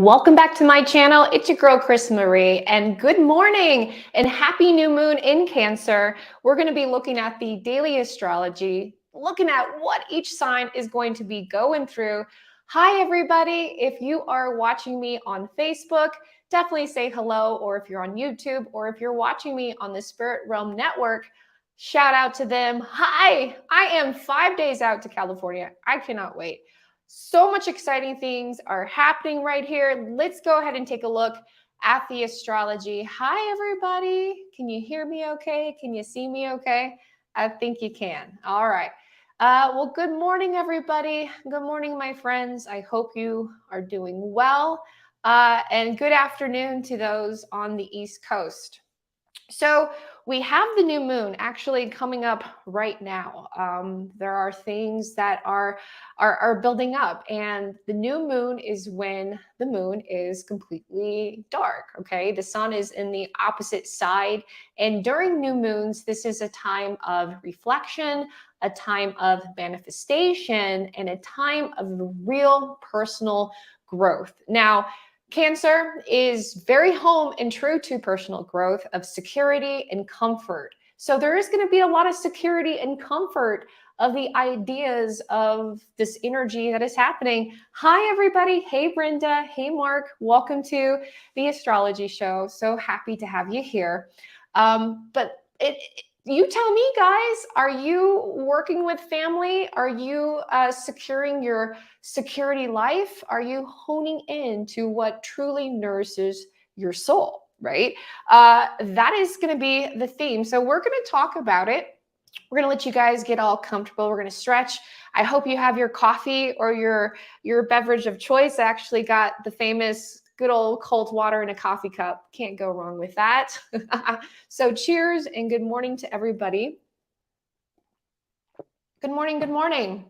Welcome back to my channel. It's your girl, Chris Marie, and good morning and happy new moon in Cancer. We're going to be looking at the daily astrology, looking at what each sign is going to be going through. Hi, everybody. If you are watching me on Facebook, definitely say hello, or if you're on YouTube, or if you're watching me on the Spirit Realm Network, shout out to them. Hi, I am 5 days out to California. I cannot wait. So much exciting things are happening right here. Let's go ahead and take a look at the astrology. Hi, everybody. Can you hear me okay? Can you see me okay? I think you can. All right. Well, good morning, everybody. Good morning, my friends. I hope you are doing well. And good afternoon to those on the East Coast. So we have the new moon actually coming up right now. There are things that are building up, and the new moon is when the moon is completely dark. Okay, the sun is in the opposite side, and during new moons, this is a time of reflection, a time of manifestation, and a time of real personal growth. Now, Cancer is very home and true to personal growth of security and comfort. So there is going to be a lot of security and comfort of the ideas of this energy that is happening. Hi, everybody. Hey, Brenda. Hey, Mark. Welcome to the astrology show. So happy to have you here. You tell me, guys, are you working with family? Are you securing your security life? Are you honing in to what truly nourishes your soul, right? That is going to be the theme. So we're going to talk about it. We're going to let you guys get all comfortable. We're going to stretch. I hope you have your coffee or your beverage of choice. I actually got the famous good old cold water in a coffee cup. Can't go wrong with that. So cheers and good morning to everybody. Good morning, good morning.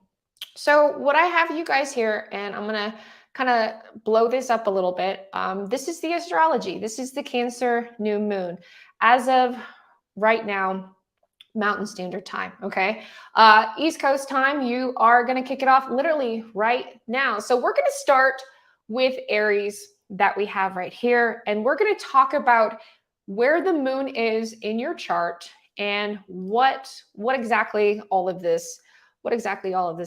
So what I have you guys here, and I'm going to kind of blow this up a little bit. This is the astrology. This is the Cancer new moon. As of right now, Mountain Standard Time, okay? East Coast time, you are going to kick it off literally right now. So we're going to start with Aries that we have right here, and we're going to talk about where the moon is in your chart and what exactly all of this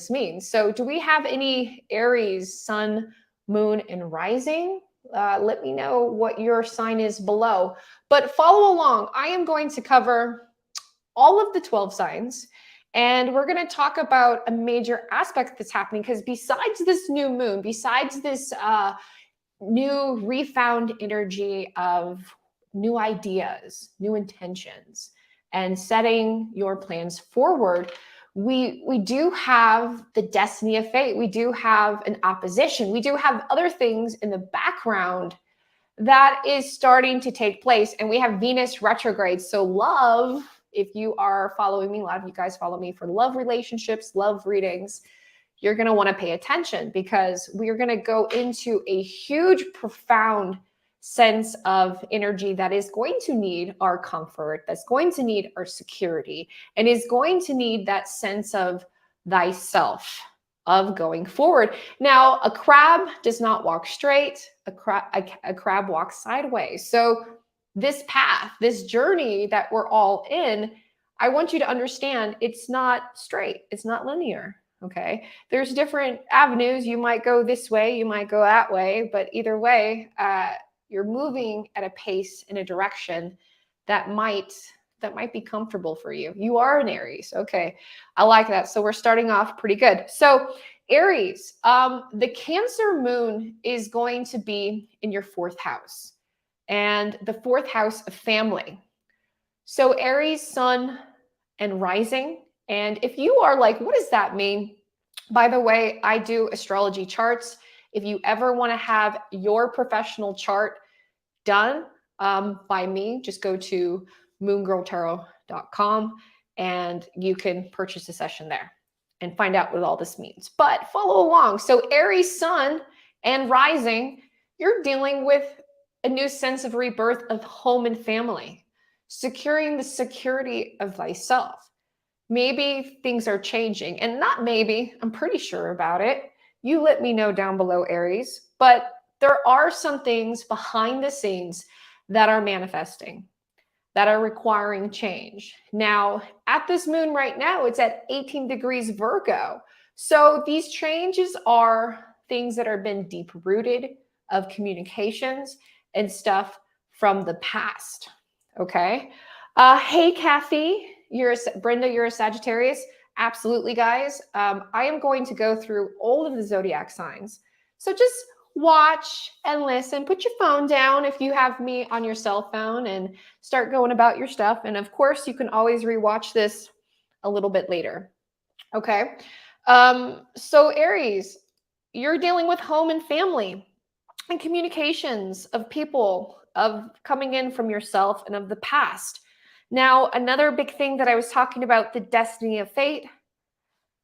means. So do we have any Aries sun, moon, and rising? Let me know what your sign is below, but follow along. I am going to cover all of the 12 signs, and we're going to talk about a major aspect that's happening, because besides this new moon, besides this new refound energy of new ideas, new intentions, and setting your plans forward, we do have the destiny of fate. We do have an opposition. We do have other things in the background that is starting to take place. And we have Venus retrograde. So love, if you are following me, a lot of you guys follow me for love relationships, love readings, you're going to want to pay attention, because we're going to go into a huge, profound sense of energy that is going to need our comfort, that's going to need our security, and is going to need that sense of thyself, of going forward. Now, a crab does not walk straight. A crab walks sideways. So this path, this journey that we're all in, I want you to understand it's not straight. It's not linear. Okay. There's different avenues. You might go this way, you might go that way, but either way, you're moving at a pace in a direction that might be comfortable for you. You are an Aries. Okay. I like that. So we're starting off pretty good. So Aries, the Cancer moon is going to be in your 4th house, and the 4th house of family. So Aries, sun and rising. And if you are like, what does that mean? By the way, I do astrology charts. If you ever want to have your professional chart done by me, just go to moongirltarot.com and you can purchase a session there and find out what all this means. But follow along. So Aries, sun and rising, you're dealing with a new sense of rebirth of home and family, securing the security of thyself. Maybe things are changing, and not maybe, I'm pretty sure about it. You let me know down below, Aries. But there are some things behind the scenes that are manifesting, that are requiring change. Now, at this moon right now, it's at 18 degrees Virgo. So these changes are things that have been deep rooted of communications and stuff from the past. Okay. Hey, Kathy, Brenda, you're a Sagittarius. Absolutely, guys. I am going to go through all of the zodiac signs. So just watch and listen. Put your phone down if you have me on your cell phone and start going about your stuff. And of course, you can always rewatch this a little bit later. Okay. So Aries, you're dealing with home and family and communications of people, of coming in from yourself and of the past. Now, another big thing that I was talking about, the destiny of fate,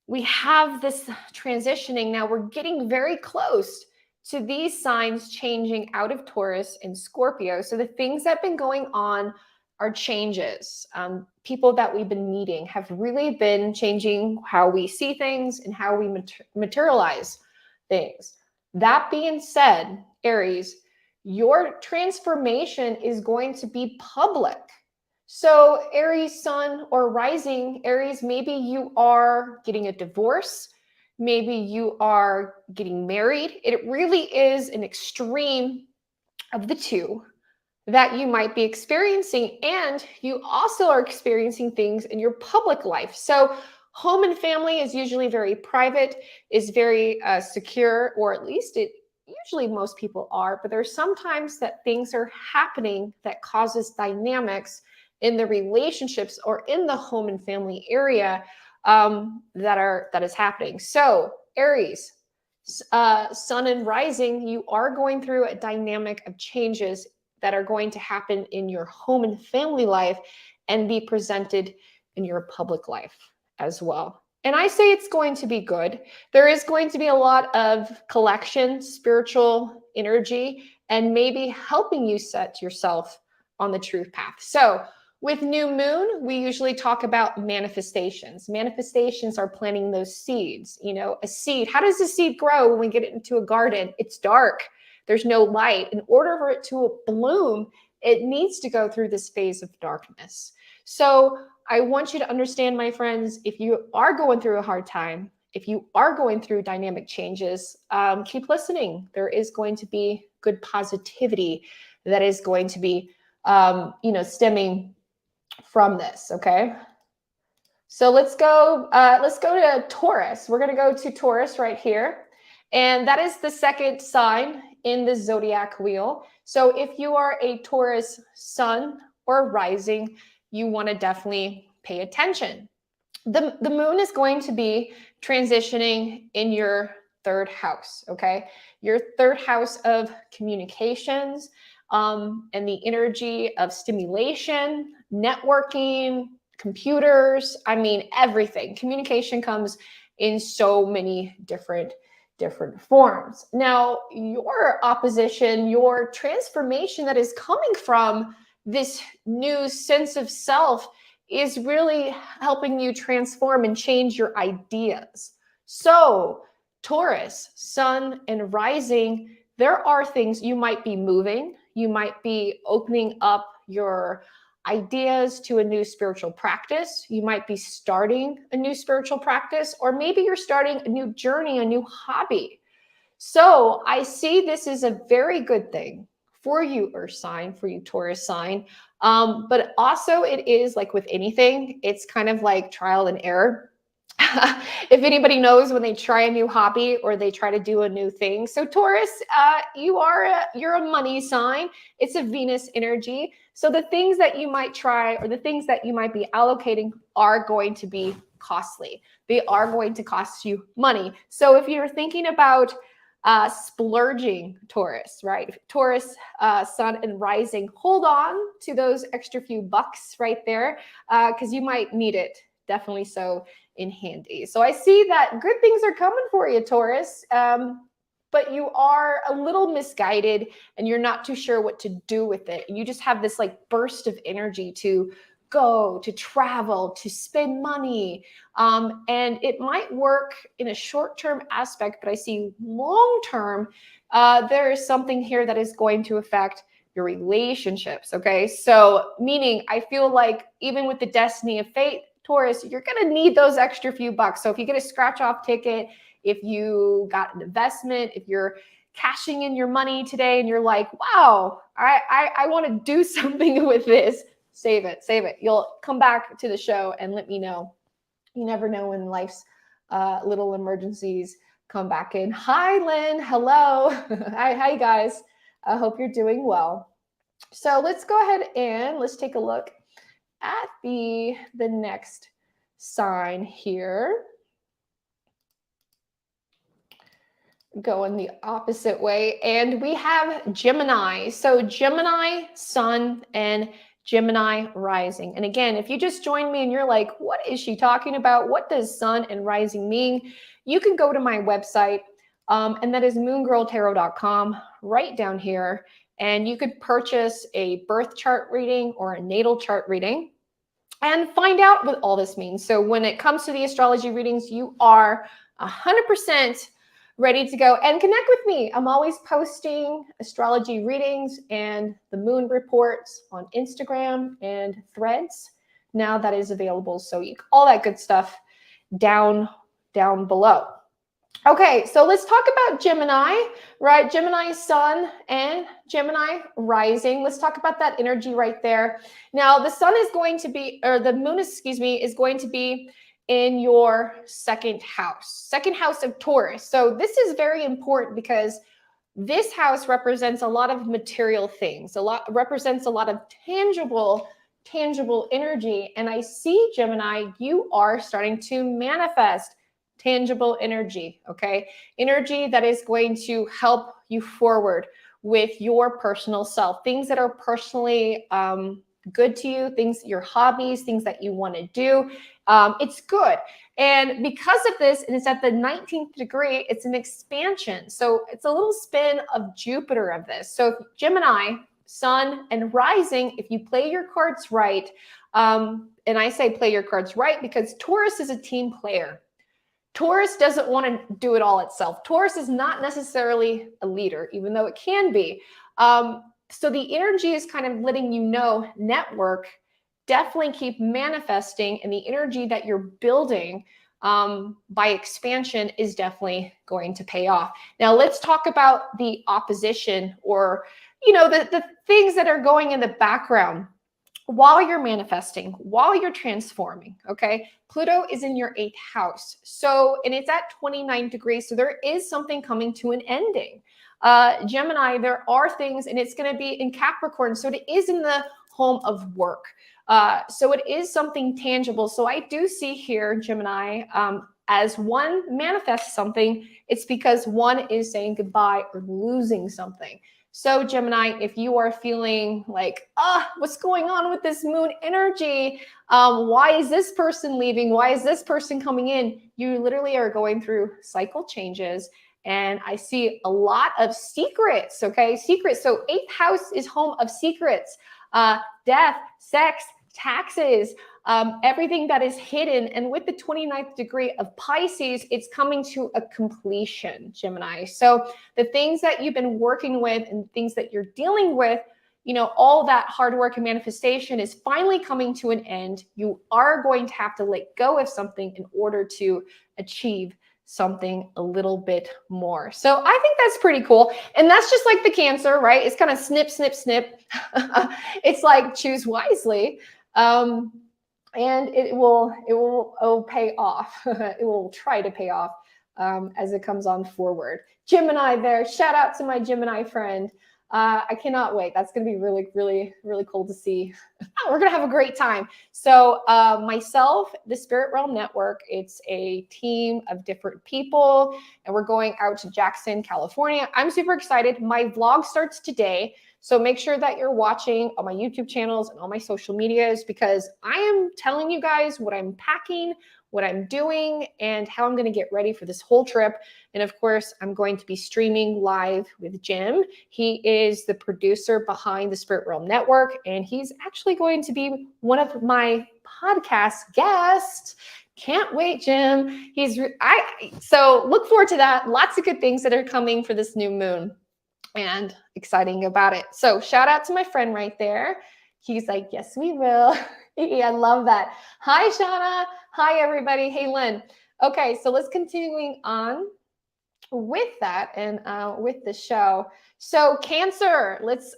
we have this transitioning. Now we're getting very close to these signs changing out of Taurus and Scorpio. So the things that have been going on are changes. People that we've been meeting have really been changing how we see things and how we materialize things. That being said, Aries, your transformation is going to be public. So Aries sun or rising, Aries, maybe you are getting a divorce. Maybe you are getting married. It really is an extreme of the two that you might be experiencing. And you also are experiencing things in your public life. So home and family is usually very private, is very secure, or at least it usually most people are. But there's sometimes that things are happening that causes dynamics in the relationships or in the home and family area that is happening. So Aries, sun and rising, you are going through a dynamic of changes that are going to happen in your home and family life and be presented in your public life as well. And I say it's going to be good. There is going to be a lot of collection, spiritual energy, and maybe helping you set yourself on the truth path. So with new moon, we usually talk about manifestations. Manifestations are planting those seeds. You know, a seed, how does a seed grow when we get it into a garden? It's dark. There's no light. In order for it to bloom, it needs to go through this phase of darkness. So I want you to understand, my friends, if you are going through a hard time, if you are going through dynamic changes, keep listening. There is going to be good positivity that is going to be, stemming from this. Okay. So let's go to Taurus. We're going to go to Taurus right here. And that is the second sign in the zodiac wheel. So if you are a Taurus sun or rising, you want to definitely pay attention. The moon is going to be transitioning in your third house, okay? Your third house of communications, and the energy of stimulation, networking, computers. I mean, everything. Communication comes in so many different forms. Now, your opposition, your transformation that is coming from this new sense of self is really helping you transform and change your ideas. So, Taurus, sun and rising, there are things you might be moving, you might be opening up your ideas to a new spiritual practice. You might be starting a new spiritual practice, or maybe you're starting a new journey, a new hobby. So I see this is a very good thing for you, Earth sign, for you, Taurus sign. But also it is like with anything, it's kind of like trial and error. If anybody knows when they try a new hobby or they try to do a new thing. So Taurus, you're a money sign. It's a Venus energy. So the things that you might try or the things that you might be allocating are going to be costly. They are going to cost you money. So if you're thinking about splurging, Taurus, right? Taurus, sun and rising, hold on to those extra few bucks right there because you might need it. Definitely so in handy. So I see that good things are coming for you, Taurus, but you are a little misguided and you're not too sure what to do with it. You just have this like burst of energy to go, to travel, to spend money. And it might work in a short-term aspect, but I see long-term, there is something here that is going to affect your relationships. Okay. So meaning I feel like even with the destiny of fate, Taurus, you're going to need those extra few bucks. So if you get a scratch off ticket, if you got an investment, if you're cashing in your money today and you're like, wow, I want to do something with this, save it, save it. You'll come back to the show and let me know. You never know when life's little emergencies come back in. Hi, Lynn. Hello. Hi, guys. I hope you're doing well. So let's go ahead and let's take a look at the next sign here. Going the opposite way, and we have Gemini. So Gemini sun and Gemini rising. And again, if you just joined me and you're like, what is she talking about? What does sun and rising mean? You can go to my website, and that is moongirltarot.com, right down here, and you could purchase a birth chart reading or a natal chart reading and find out what all this means. So when it comes to the astrology readings, you are 100% ready to go and connect with me. I'm always posting astrology readings and the moon reports on Instagram and Threads. Now that is available. So all that good stuff down below. Okay, so let's talk about Gemini, right? Gemini sun and Gemini rising. Let's talk about that energy right there. Now, the sun is going to be, or the moon, excuse me, is going to be in your second house of Taurus. So this is very important because this house represents a lot of material things, represents a lot of tangible energy. And I see, Gemini, you are starting to manifest tangible energy, okay? Energy that is going to help you forward with your personal self, things that are personally good to you, your hobbies, things that you want to do. It's good. And because of this, and it's at the 19th degree, it's an expansion. So it's a little spin of Jupiter of this. So Gemini, sun and rising, if you play your cards right, and I say play your cards right because Taurus is a team player. Taurus doesn't want to do it all itself. Taurus is not necessarily a leader, even though it can be. So the energy is kind of letting you know, network, definitely keep manifesting, and the energy that you're building by expansion is definitely going to pay off. Now let's talk about the opposition, or the things that are going in the background while you're manifesting, while you're transforming. Okay, Pluto is in your 8th house, and it's at 29 degrees, so there is something coming to an ending. Gemini, there are things, and it's going to be in Capricorn, so it is in the home of work. So it is something tangible. So I do see here, Gemini, as one manifests something, it's because one is saying goodbye or losing something. So Gemini, if you are feeling like, what's going on with this moon energy? Why is this person leaving? Why is this person coming in? You literally are going through cycle changes. And I see a lot of secrets, okay? Secrets. So 8th house is home of secrets, death, sex, taxes, everything that is hidden. And with the 29th degree of Pisces, it's coming to a completion, Gemini. So the things that you've been working with and things that you're dealing with, all that hard work and manifestation is finally coming to an end. You are going to have to let go of something in order to achieve something a little bit more. So I think that's pretty cool. And that's just like the Cancer, right? It's kind of snip, snip, snip. It's like choose wisely. And it will pay off. It will try to pay off as it comes on forward. Gemini there. Shout out to my Gemini friend. I cannot wait. That's going to be really, really, really cool to see. We're going to have a great time. So myself, the Spirit Realm Network, it's a team of different people, and we're going out to Jackson, California. I'm super excited. My vlog starts today. So make sure that you're watching on my YouTube channels and all my social medias, because I am telling you guys what I'm packing, what I'm doing, and how I'm going to get ready for this whole trip. And of course, I'm going to be streaming live with Jim. He is the producer behind the Spirit Realm Network, and he's actually going to be one of my podcast guests. Can't wait, Jim. So look forward to that. Lots of good things that are coming for this new moon, and exciting about it. So shout out to my friend right there. He's like, yes, we will. I love that. Hi, Shauna. Hi, everybody. Hey, Lynn. Okay, so let's continuing on with that and with the show. So Cancer, let's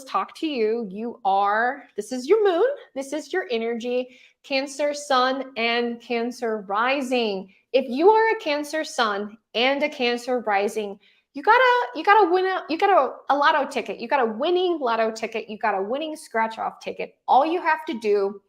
talk to you. This is your moon. This is your energy. Cancer sun and Cancer rising. If you are a Cancer sun and a Cancer rising, you gotta win a lotto ticket. You got a winning lotto ticket. You got a winning scratch off ticket. All you have to do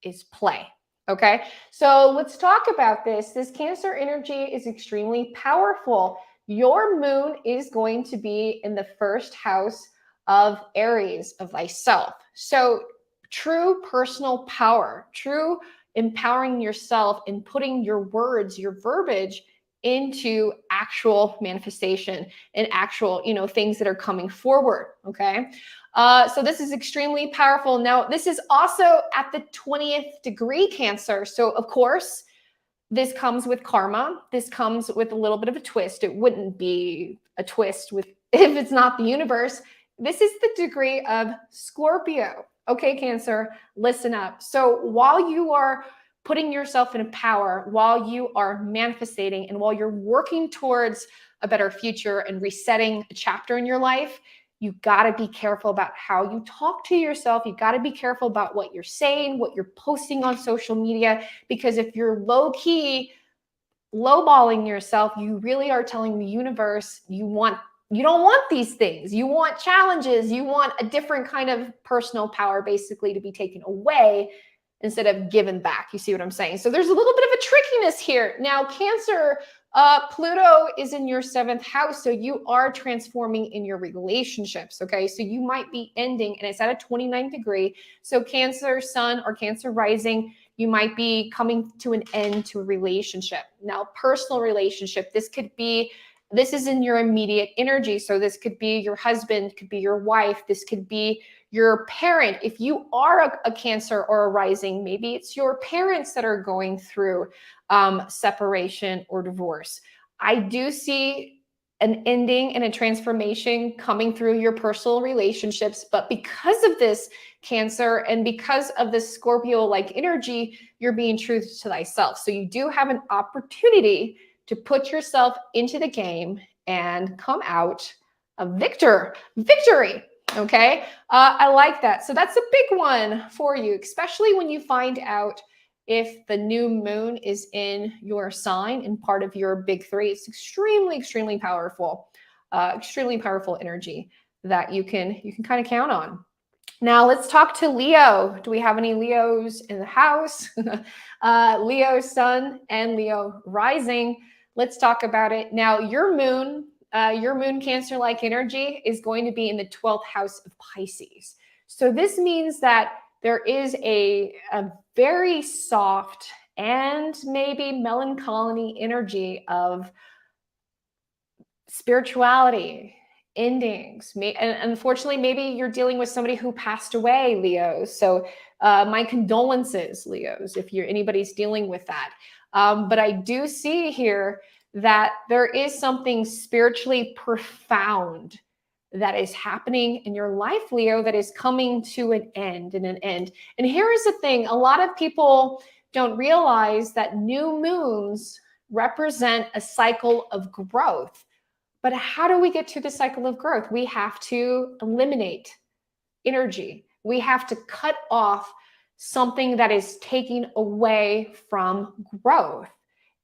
is play. Okay, so let's talk about this. This Cancer energy is extremely powerful. Your moon is going to be in the first house of Aries, of thyself. So true personal power, true empowering yourself and putting your words, your verbiage into actual manifestation and actual, things that are coming forward. Okay. So this is extremely powerful. Now, this is also at the 20th degree Cancer. So of course, this comes with karma. This comes with a little bit of a twist. It wouldn't be a twist if it's not the universe. This is the degree of Scorpio. Okay, Cancer, listen up. So while you are putting yourself in power, while you are manifesting, and while you're working towards a better future and resetting a chapter in your life, you got to be careful about how you talk to yourself. You got to be careful about what you're saying, what you're posting on social media, because if you're low key lowballing yourself, you really are telling the universe you don't want these things. You want challenges. You want a different kind of personal power basically to be taken away instead of given back. You see what I'm saying? So there's a little bit of a trickiness here. Now, Cancer, Pluto is in your 7th house, so you are transforming in your relationships, okay? So you might be ending, and it's at a 29th degree. So Cancer sun or Cancer rising, you might be coming to an end to a relationship. Now, personal relationship, this is in your immediate energy. So this could be your husband, could be your wife, this could be your parent. If you are a Cancer or a rising, maybe it's your parents that are going through separation or divorce. I do see an ending and a transformation coming through your personal relationships, but because of this Cancer and because of this Scorpio-like energy, you're being true to thyself. So you do have an opportunity to put yourself into the game and come out a victory. Okay. I like that. So that's a big one for you, especially when you find out if the new moon is in your sign and part of your big three. It's extremely, extremely powerful energy that you can kind of count on. Now let's talk to Leo. Do we have any Leos in the house? Leo sun and Leo rising. Let's talk about it. Now, your moon Cancer-like energy is going to be in the 12th house of Pisces. So this means that there is a very soft and maybe melancholy energy of spirituality, endings. And unfortunately, maybe you're dealing with somebody who passed away, Leos. So my condolences, Leos, if anybody's dealing with that. But I do see here that there is something spiritually profound that is happening in your life, Leo, that is coming to an end. And here is the thing. A lot of people don't realize that new moons represent a cycle of growth. But how do we get to the cycle of growth? We have to eliminate energy. We have to cut off something that is taking away from growth.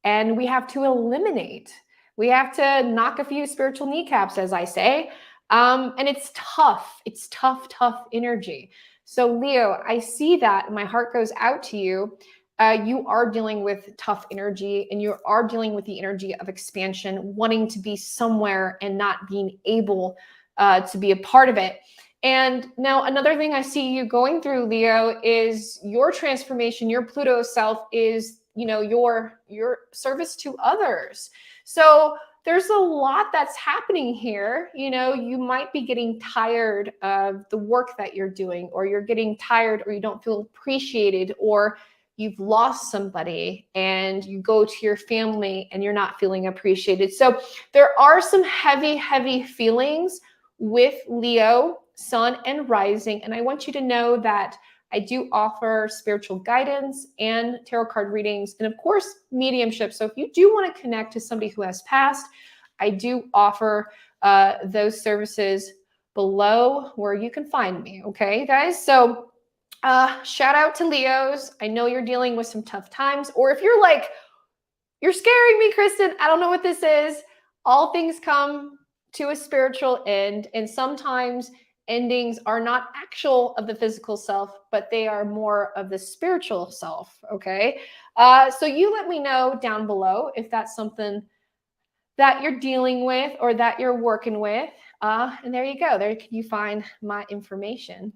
And we have to eliminate. We have to knock a few spiritual kneecaps, as I say. And it's tough. It's tough energy. So Leo, I see that. My heart goes out to you. You are dealing with tough energy, and you are dealing with the energy of expansion, wanting to be somewhere and not being able to be a part of it. And now another thing I see you going through, Leo, is your transformation. Your Pluto self is, your service to others. So there's a lot that's happening here. You might be getting tired of the work that you're doing, or you're getting tired, or you don't feel appreciated, or you've lost somebody and you go to your family and you're not feeling appreciated. So there are some heavy, heavy feelings with Leo, Sun, and Rising. And I want you to know that I do offer spiritual guidance and tarot card readings, and of course, mediumship. So if you do want to connect to somebody who has passed, I do offer those services below where you can find me. Okay, guys? So shout out to Leos. I know you're dealing with some tough times, or if you're like, you're scaring me, Kristen, I don't know what this is. All things come to a spiritual end, and sometimes endings are not actual of the physical self, but they are more of the spiritual self. Okay, so you let me know down below if that's something that you're dealing with or that you're working with. And there you go. There can you find my information.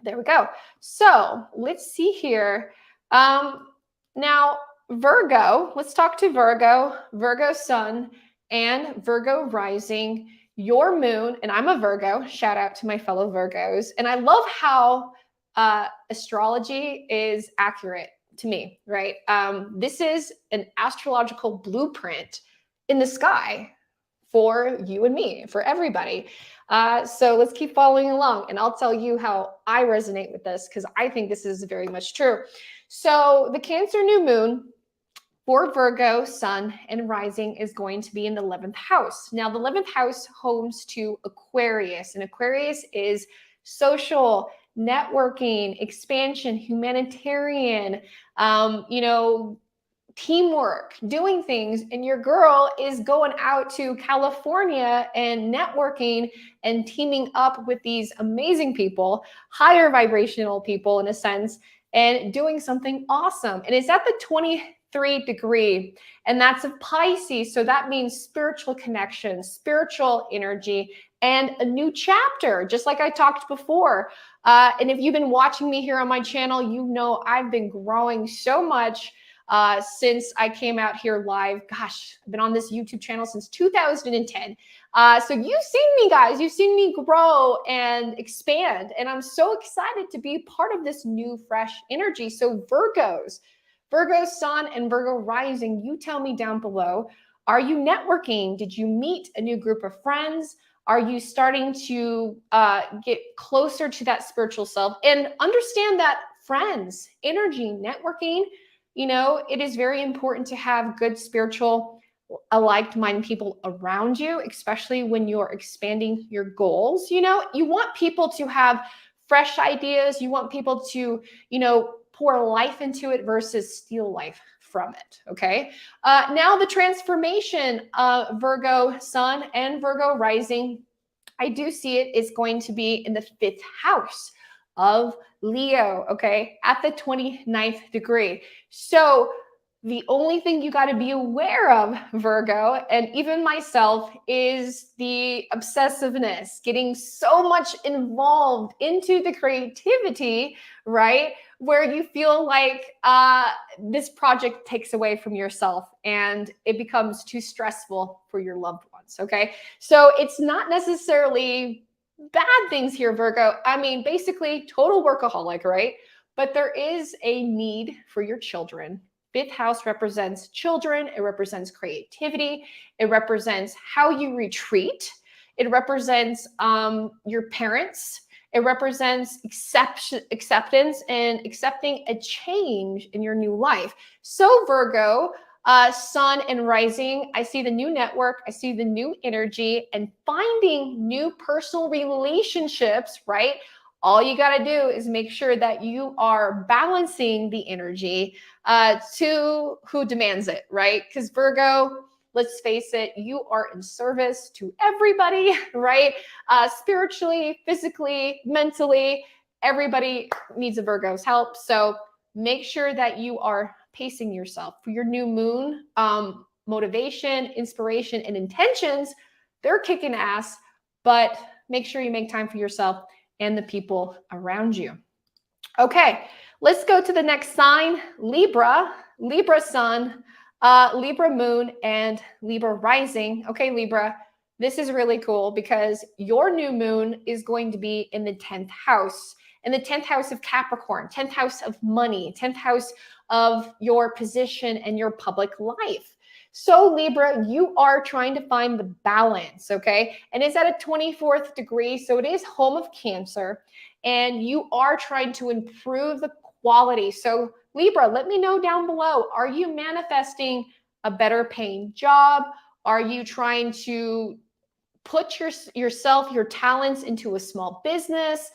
There we go. So let's see here. Now, Virgo, let's talk to Virgo, Virgo Sun, and Virgo Rising, your moon. And I'm a Virgo. Shout out to my fellow Virgos. And I love how astrology is accurate to me, right? This is an astrological blueprint in the sky for you and me, for everybody. So let's keep following along, and I'll tell you how I resonate with this, because I think this is very much true. So the Cancer new moon for Virgo, Sun, and Rising is going to be in the 11th house. Now, the 11th house homes to Aquarius, and Aquarius is social, networking, expansion, humanitarian, teamwork, doing things. And your girl is going out to California and networking and teaming up with these amazing people, higher vibrational people in a sense, and doing something awesome. And it's at the 23 degree, and that's of Pisces. So that means spiritual connection, spiritual energy, and a new chapter, just like I talked before. And if you've been watching me here on my channel, you know I've been growing so much since I came out here live. Gosh, I've been on this YouTube channel since 2010. So you've seen me, guys. You've seen me grow and expand. And I'm so excited to be part of this new, fresh energy. So Virgos, Virgo Sun and Virgo Rising, you tell me down below, are you networking? Did you meet a new group of friends? Are you starting to get closer to that spiritual self? And understand that friends, energy, networking, it is very important to have good spiritual, like-minded people around you, especially when you're expanding your goals. You want people to have fresh ideas. You want people to, pour life into it versus steal life from it. Okay. Now the transformation of Virgo Sun and Virgo Rising, I do see it is going to be in the 5th house of Leo, okay, at the 29th degree. So the only thing you got to be aware of, Virgo, and even myself, is the obsessiveness, getting so much involved into the creativity, right? Where you feel like this project takes away from yourself and it becomes too stressful for your loved ones, okay? So it's not necessarily bad things here, Virgo. I mean, basically total workaholic, right? But there is a need for your children. 5th house represents children. It represents creativity. It represents how you retreat. It represents your parents. It represents acceptance and accepting a change in your new life. So Virgo, Sun and Rising, I see the new network, I see the new energy, and finding new personal relationships, right? All you got to do is make sure that you are balancing the energy to who demands it, right? Because Virgo, let's face it, you are in service to everybody, right? Spiritually, physically, mentally, everybody needs a Virgo's help. So make sure that you are pacing yourself for your new moon. Motivation, inspiration, and intentions, they're kicking ass, but make sure you make time for yourself and the people around you. Okay, let's go to the next sign, Libra. Libra sun, Libra moon, and Libra rising. Okay, Libra, this is really cool because your new moon is going to be in the 10th house, in the 10th house of Capricorn, 10th house of money, 10th house of your position and your public life. So Libra, you are trying to find the balance, okay? And it's at a 24th degree, so it is home of Cancer, and you are trying to improve the quality. So Libra, let me know down below, are you manifesting a better paying job? Are you trying to put yourself, your talents into a small business?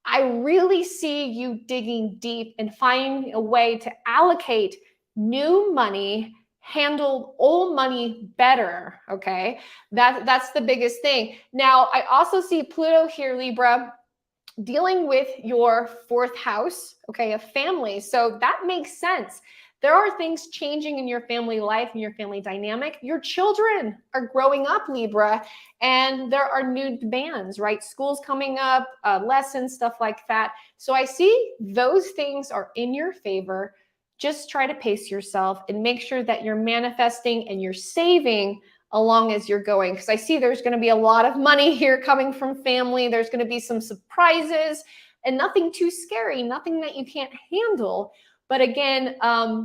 I really see you digging deep and finding a way to allocate new money, handle old money better, okay? That's the biggest thing. Now, I also see Pluto here, Libra, dealing with your 4th house, okay, of family. So that makes sense. There are things changing in your family life and your family dynamic. Your children are growing up, Libra, and there are new demands, right? School's coming up, lessons, stuff like that. So I see those things are in your favor. Just try to pace yourself and make sure that you're manifesting and you're saving along as you're going, because I see there's going to be a lot of money here coming from family. There's going to be some surprises and nothing too scary, nothing that you can't handle. But again,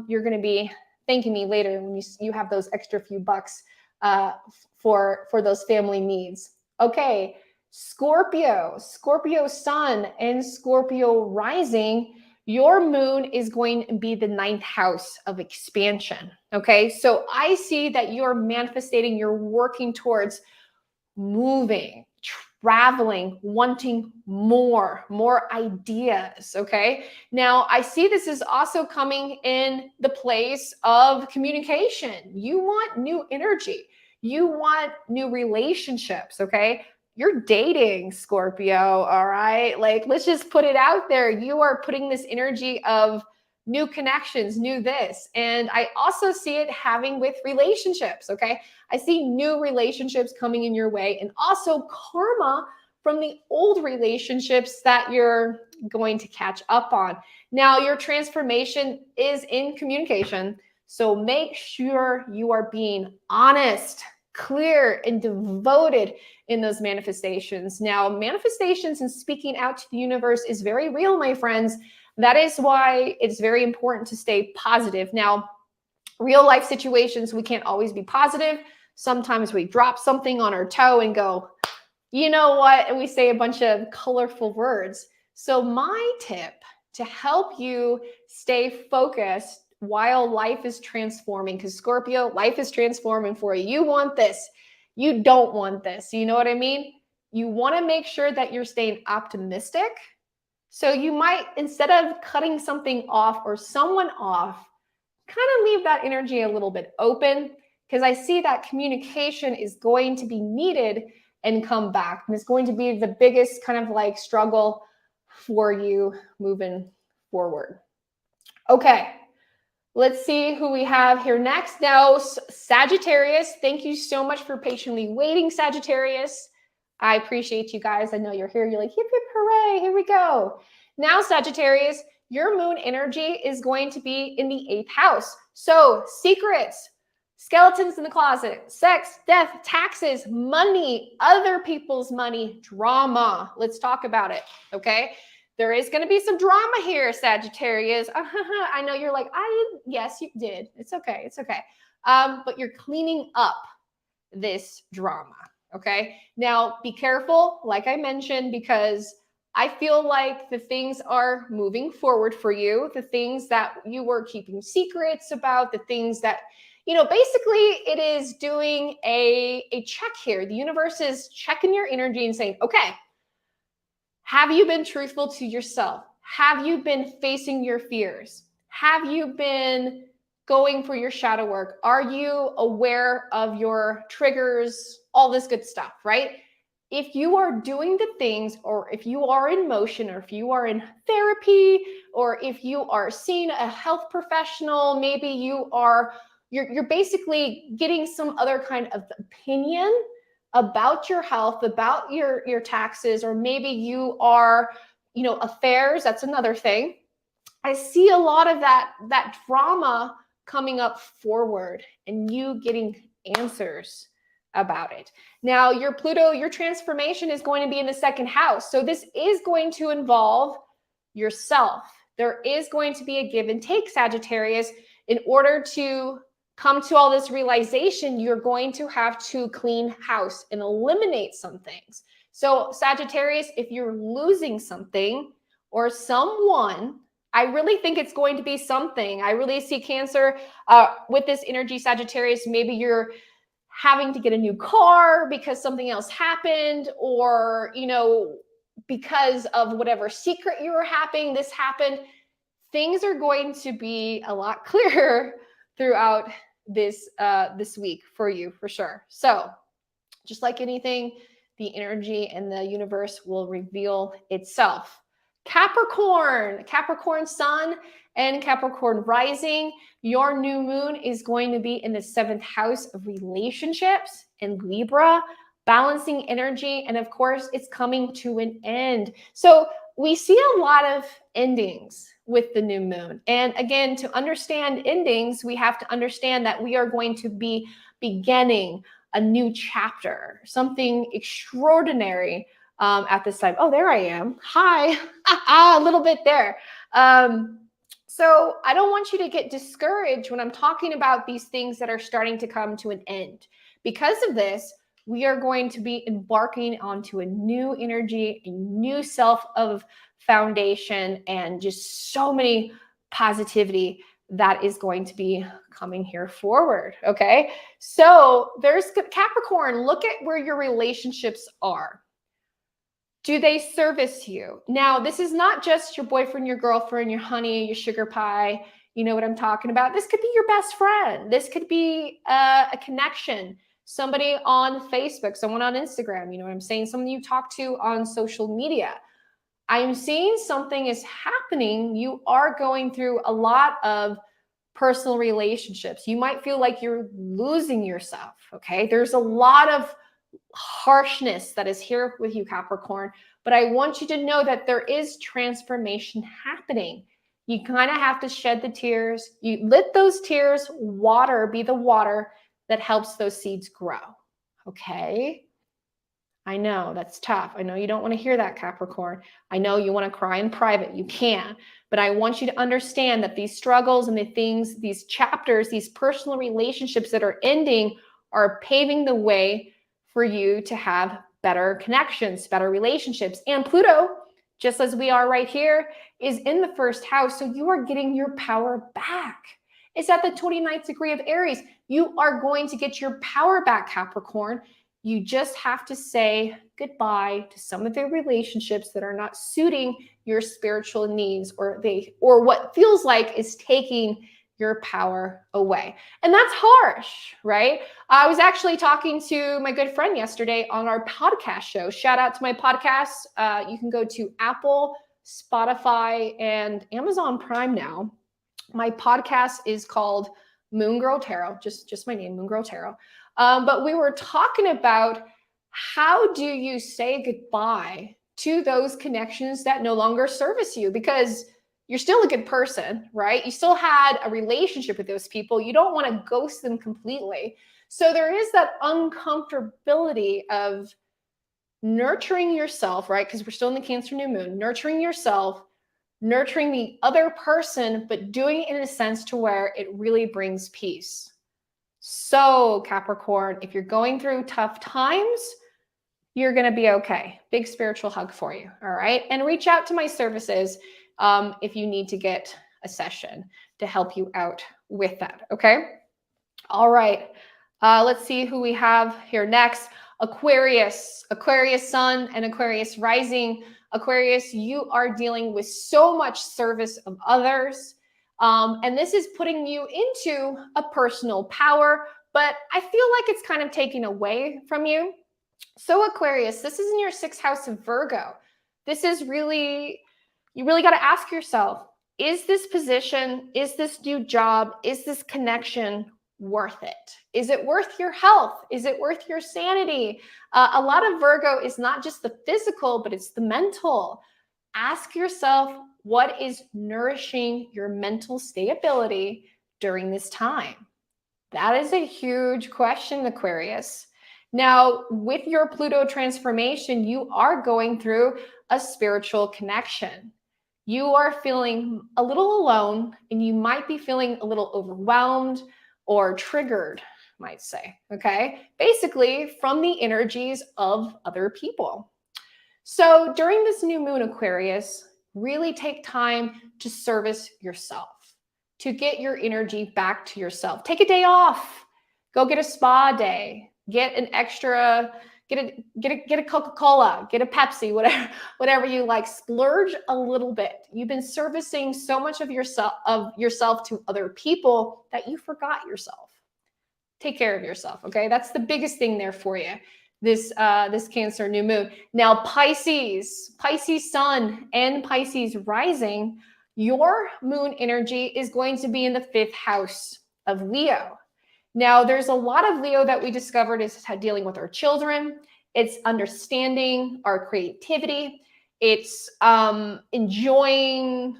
you're going to be thanking me later when you have those extra few bucks for those family needs. Okay, Scorpio sun and Scorpio rising. Your moon is going to be the 9th house of expansion. Okay, so I see that you're manifesting, you're working towards moving, traveling, wanting more ideas. Okay, now I see this is also coming in the place of communication. You want new energy, you want new relationships. Okay, you're dating, Scorpio, all right? Like, let's just put it out there. You are putting this energy of new connections, new this. And I also see it having with relationships, okay? I see new relationships coming in your way, and also karma from the old relationships that you're going to catch up on. Now, your transformation is in communication, so make sure you are being honest, clear, and devoted in those manifestations. Now, manifestations and speaking out to the universe is very real, my friends. That is why it's very important to stay positive. Now, real life situations, we can't always be positive. Sometimes we drop something on our toe and go, you know what? And we say a bunch of colorful words. So my tip to help you stay focused while life is transforming, because Scorpio, life is transforming for you. You want this. You don't want this. You know what I mean? You want to make sure that you're staying optimistic. So you might, instead of cutting something off or someone off, kind of leave that energy a little bit open, because I see that communication is going to be needed and come back. And it's going to be the biggest kind of like struggle for you moving forward. Okay, let's see who we have here next. Now, Sagittarius, thank you so much for patiently waiting, Sagittarius. I appreciate you guys. I know you're here. You're like, hip, hip, hooray. Here we go. Now, Sagittarius, your moon energy is going to be in the 8th house. So secrets, skeletons in the closet, sex, death, taxes, money, other people's money, drama. Let's talk about it, okay? There is going to be some drama here, Sagittarius. I know you're like, yes, you did. It's okay. It's okay. But you're cleaning up this drama, okay? Now, be careful, like I mentioned, because I feel like the things are moving forward for you, the things that you were keeping secrets about, the things that, you know, basically it is doing a check here. The universe is checking your energy and saying, okay, have you been truthful to yourself? Have you been facing your fears? Have you been going for your shadow work? Are you aware of your triggers? All this good stuff, right? If you are doing the things, or if you are in motion, or if you are in therapy, or if you are seeing a health professional, maybe you're basically getting some other kind of opinion about your health, about your taxes, or maybe you are, affairs, that's another thing. I see a lot of that drama coming up forward and you getting answers about it. Now, your Pluto, your transformation is going to be in the second house. So this is going to involve yourself. There is going to be a give and take, Sagittarius. In order to come to all this realization, you're going to have to clean house and eliminate some things. So Sagittarius, if you're losing something or someone, I really think it's going to be something. I really see Cancer with this energy, Sagittarius. Maybe you're having to get a new car because something else happened, or, because of whatever secret you were having, this happened. Things are going to be a lot clearer throughout this week for you, for sure. So just like anything, the energy and the universe will reveal itself. Capricorn sun and Capricorn rising. Your new moon is going to be in the 7th house of relationships and Libra, balancing energy. And of course, it's coming to an end. So we see a lot of endings with the new moon. And again, to understand endings, we have to understand that we are going to be beginning a new chapter, something extraordinary at this time. Oh, there I am. Hi. A little bit there. So I don't want you to get discouraged when I'm talking about these things that are starting to come to an end. Because of this, we are going to be embarking onto a new energy, a new self of foundation, and just so many positivity that is going to be coming here forward. Okay. So there's Capricorn. Look at where your relationships are. Do they service you? Now, this is not just your boyfriend, your girlfriend, your honey, your sugar pie. You know what I'm talking about? This could be your best friend. This could be a connection. Somebody on Facebook, someone on Instagram. You know what I'm saying? Someone you talk to on social media. I'm seeing something is happening. You are going through a lot of personal relationships. You might feel like you're losing yourself. Okay. There's a lot of harshness that is here with you, Capricorn, but I want you to know that there is transformation happening. You kind of have to shed the tears. You let those tears be the water that helps those seeds grow. Okay. I know that's tough. I know you don't want to hear that, Capricorn. I know you want to cry in private. You can, but I want you to understand that these struggles and the things, these chapters, these personal relationships that are ending are paving the way for you to have better connections, better relationships. And Pluto, just as we are right here, is in the 1st house. So you are getting your power back. It's at the 29th degree of Aries. You are going to get your power back, Capricorn. You just have to say goodbye to some of the relationships that are not suiting your spiritual needs, or what feels like is taking your power away. And that's harsh, right? I was actually talking to my good friend yesterday on our podcast show. Shout out to my podcast. You can go to Apple, Spotify, and Amazon Prime now. My podcast is called Moon Girl Tarot, just my name, Moon Girl Tarot. But we were talking about how do you say goodbye to those connections that no longer service you, because you're still a good person, right? You still had a relationship with those people. You don't want to ghost them completely. So there is that uncomfortability of nurturing yourself, right? Because we're still in the Cancer new moon, nurturing yourself, nurturing the other person, but doing it in a sense to where it really brings peace. So Capricorn, if you're going through tough times, you're going to be okay. Big spiritual hug for you. All right. And reach out to my services if you need to get a session to help you out with that. Okay. All right. Let's see who we have here next. Aquarius sun and Aquarius rising. Aquarius, you are dealing with so much service of others. And this is putting you into a personal power, but I feel like it's kind of taking away from you. So Aquarius, this is in your 6th house of Virgo. This is really, you really got to ask yourself, is this position, is this new job, is this connection worth it? Is it worth your health? Is it worth your sanity? A lot of Virgo is not just the physical, but it's the mental. Ask yourself, what is nourishing your mental stability during this time? That is a huge question, Aquarius. Now, with your Pluto transformation, you are going through a spiritual connection. You are feeling a little alone, and you might be feeling a little overwhelmed or triggered, might say, okay? Basically, from the energies of other people. So during this new moon, Aquarius, really take time to service yourself, to get your energy back to yourself. Take a day off. Go get a spa day. Get an extra, get a Coca-Cola, get a Pepsi, whatever you like. Splurge a little bit. You've been servicing so much of yourself to other people that you forgot yourself. Take care of yourself, okay? That's the biggest thing there for you. This Cancer new moon. Now, Pisces sun and Pisces rising, your moon energy is going to be in the 5th house of Leo. Now, there's a lot of Leo that we discovered is dealing with our children. It's understanding our creativity. It's enjoying,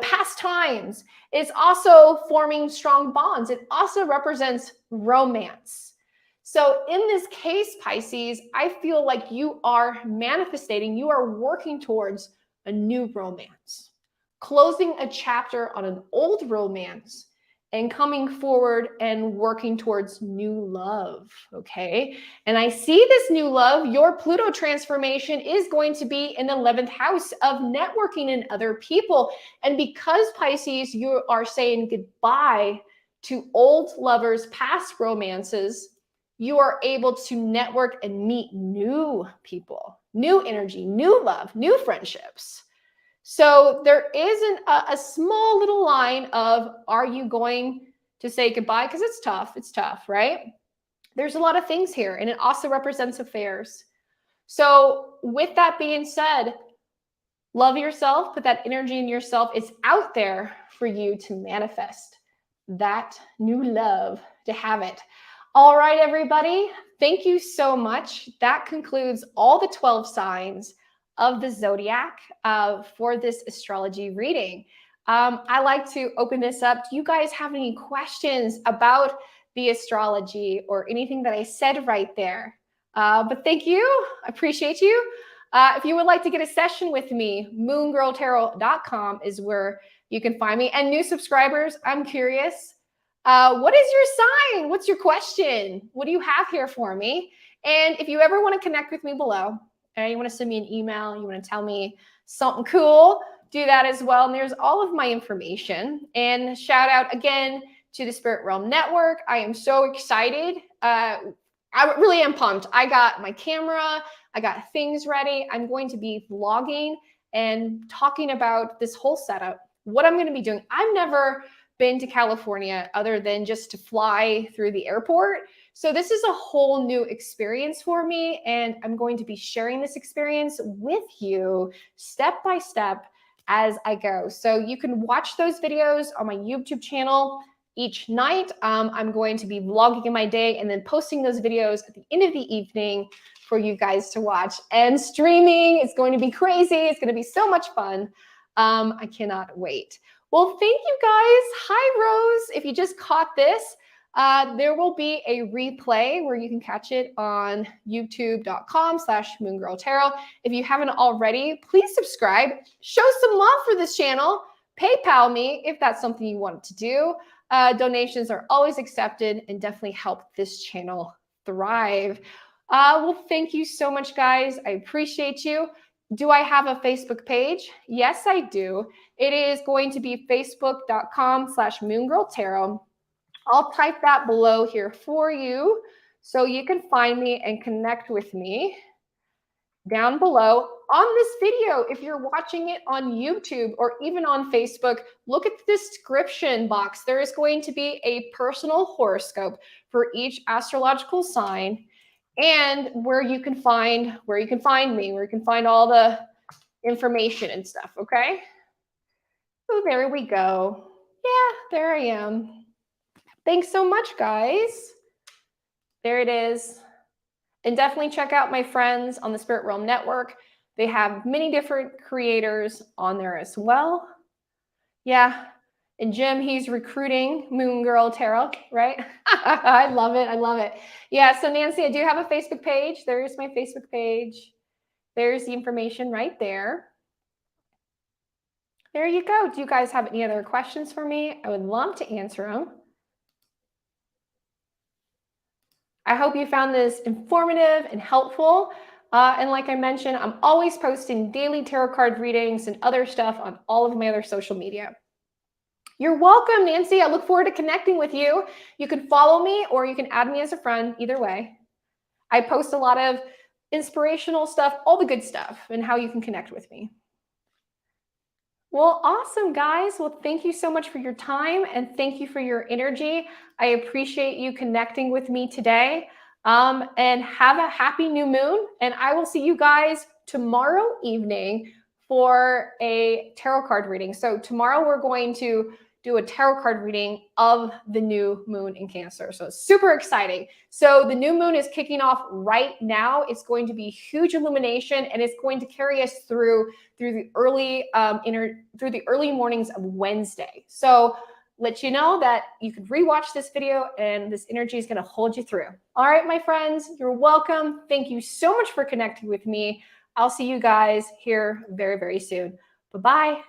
past times. It's also forming strong bonds. It also represents romance. So in this case, Pisces, I feel like you are manifesting, you are working towards a new romance, closing a chapter on an old romance and coming forward and working towards new love, okay? And I see this new love, your Pluto transformation is going to be in the 11th house of networking and other people. And because Pisces, you are saying goodbye to old lovers, past romances, you are able to network and meet new people, new energy, new love, new friendships. So there isn't a small little line of, are you going to say goodbye? Because it's tough, right? There's a lot of things here, and it also represents affairs. So with that being said, love yourself, put that energy in yourself. It's out there for you to manifest that new love, to have it. All right, everybody, thank you so much. That concludes all the 12 signs of the zodiac for this astrology reading. I like to open this up. Do you guys have any questions about the astrology or anything that I said right there? But thank you. I appreciate you. If you would like to get a session with me, moongirltarot.com is where you can find me. And new subscribers, I'm curious. What is your sign? What's your question? What do you have here for me? And if you ever want to connect with me below, and you want to send me an email, you want to tell me something cool, do that as well. And there's all of my information. And shout out again to the Spirit Realm Network. I am so excited. I really am pumped. I got my camera. I got things ready. I'm going to be vlogging and talking about this whole setup, what I'm going to be doing. I've never been to California other than just to fly through the airport. So this is a whole new experience for me, and I'm going to be sharing this experience with you step by step as I go. So you can watch those videos on my YouTube channel each night. I'm going to be vlogging in my day and then posting those videos at the end of the evening for you guys to watch. And streaming is going to be crazy. It's going to be so much fun. I cannot wait. Well, thank you guys. Hi, Rose. If you just caught this, there will be a replay where you can catch it on youtube.com/moongirltarot. If you haven't already, please subscribe. Show some love for this channel. PayPal me if that's something you want to do. Donations are always accepted and definitely help this channel thrive. Well, thank you so much, guys. I appreciate you. Do I have a Facebook page? Yes, I do. It is going to be facebook.com/moongirltarot. I'll type that below here for you so you can find me and connect with me down below on this video. If you're watching it on YouTube or even on Facebook, look at the description box. There is going to be a personal horoscope for each astrological sign, and where you can find me, where you can find all the information and stuff, okay? So there we go. Yeah, there I am. Thanks so much, guys. There it is. And definitely check out my friends on the Spirit Realm Network. They have many different creators on there as well. Yeah. And Jim, he's recruiting Moon Girl Tarot, right? I love it. I love it. Yeah. So Nancy, I do have a Facebook page. There's my Facebook page. There's the information right there. There you go. Do you guys have any other questions for me? I would love to answer them. I hope you found this informative and helpful. And like I mentioned, I'm always posting daily tarot card readings and other stuff on all of my other social media. You're welcome, Nancy. I look forward to connecting with you. You can follow me or you can add me as a friend, either way. I post a lot of inspirational stuff, all the good stuff, and how you can connect with me. Well, awesome, guys. Well, thank you so much for your time and thank you for your energy. I appreciate you connecting with me today. And have a happy new moon. And I will see you guys tomorrow evening for a tarot card reading. So tomorrow we're going to do a tarot card reading of the new moon in Cancer. So it's super exciting. So the new moon is kicking off right now. It's going to be huge illumination and it's going to carry us through the early mornings of Wednesday. So let you know that you can rewatch this video and this energy is going to hold you through. All right, my friends, you're welcome. Thank you so much for connecting with me. I'll see you guys here very, very soon. Bye-bye.